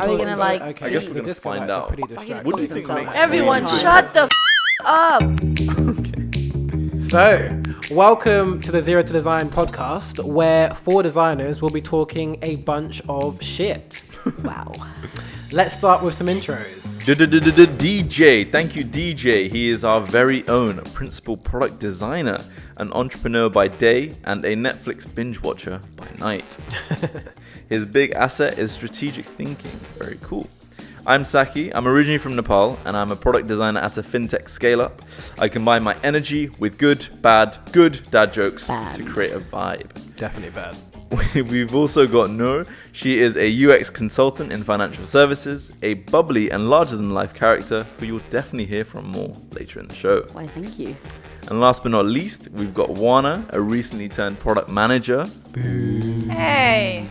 Are we gonna like? Okay. I guess we're gonna find out. What do you think makes Everyone, shut the up. Okay. So, welcome to the Zero to Design podcast, where 4 designers will be talking a bunch of shit. Wow. Let's start with some intros. DJ, thank you DJ. He is our very own principal product designer, an entrepreneur by day and a Netflix binge watcher by night. His big asset is strategic thinking. Very cool. I'm Sakky. I'm originally from Nepal and I'm a product designer at a fintech scale-up. I combine my energy with good dad jokes to create a vibe. Definitely bad. We've also got Noor. She is a UX consultant in financial services, a bubbly and larger-than-life character who you'll definitely hear from more later in the show. Why, thank you. And last but not least, we've got Oana, a recently turned product manager. Boo. Hey.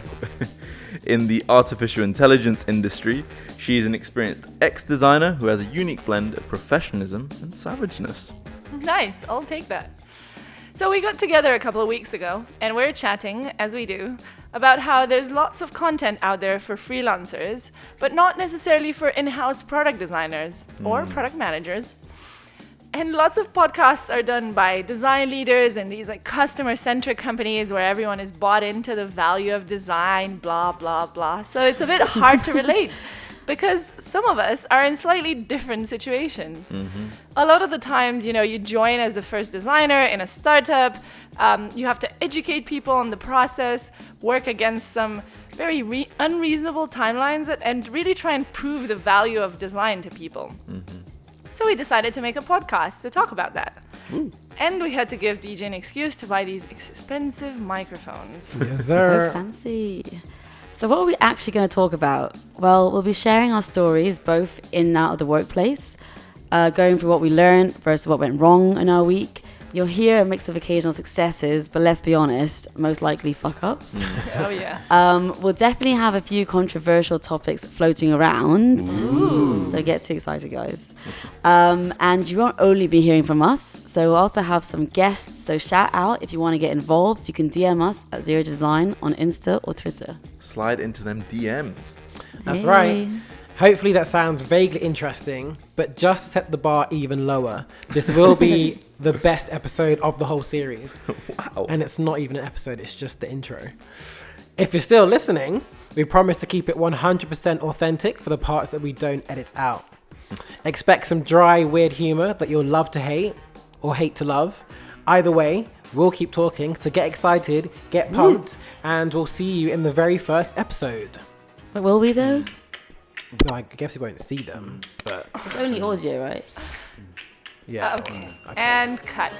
In the artificial intelligence industry. She's an experienced ex-designer who has a unique blend of professionalism and savageness. Nice, I'll take that. So we got together a couple of weeks ago and we're chatting, as we do, about how there's lots of content out there for freelancers, but not necessarily for in-house product designers or product managers. And lots of podcasts are done by design leaders and these like customer-centric companies where everyone is bought into the value of design, blah, blah, blah. So it's a bit hard to relate because some of us are in slightly different situations. A lot of the times, you join as the first designer in a startup. You have to educate people on the process, work against some very unreasonable timelines and really try and prove the value of design to people. So we decided to make a podcast to talk about that. And we had to give DJ an excuse to buy these expensive microphones. Yes, sir. So fancy. So what are we actually going to talk about? Well, we'll be sharing our stories both in and out of the workplace, going through what we learned versus what went wrong in our week. You'll hear a mix of occasional successes, but let's be honest, most likely fuck-ups. Oh, yeah. We'll definitely have a few controversial topics floating around. Ooh. Don't get too excited, guys. And you won't only be hearing from us, so we'll also have some guests. So shout out if you want to get involved. You can DM us at ZeroToDesign on Insta or Twitter. Slide into them DMs. That's right. Hopefully that sounds vaguely interesting, but just to set the bar even lower, this will be the best episode of the whole series. Wow. And it's not even an episode, it's just the intro. If you're still listening, we promise to keep it 100% authentic for the parts that we don't edit out. Expect some dry, weird humor that you'll love to hate or hate to love. Either way, we'll keep talking, so get excited, get pumped, and we'll see you in the very first episode. But will we though? No, I guess we won't see them, but It's only audio, right? yeah. Okay. And cut.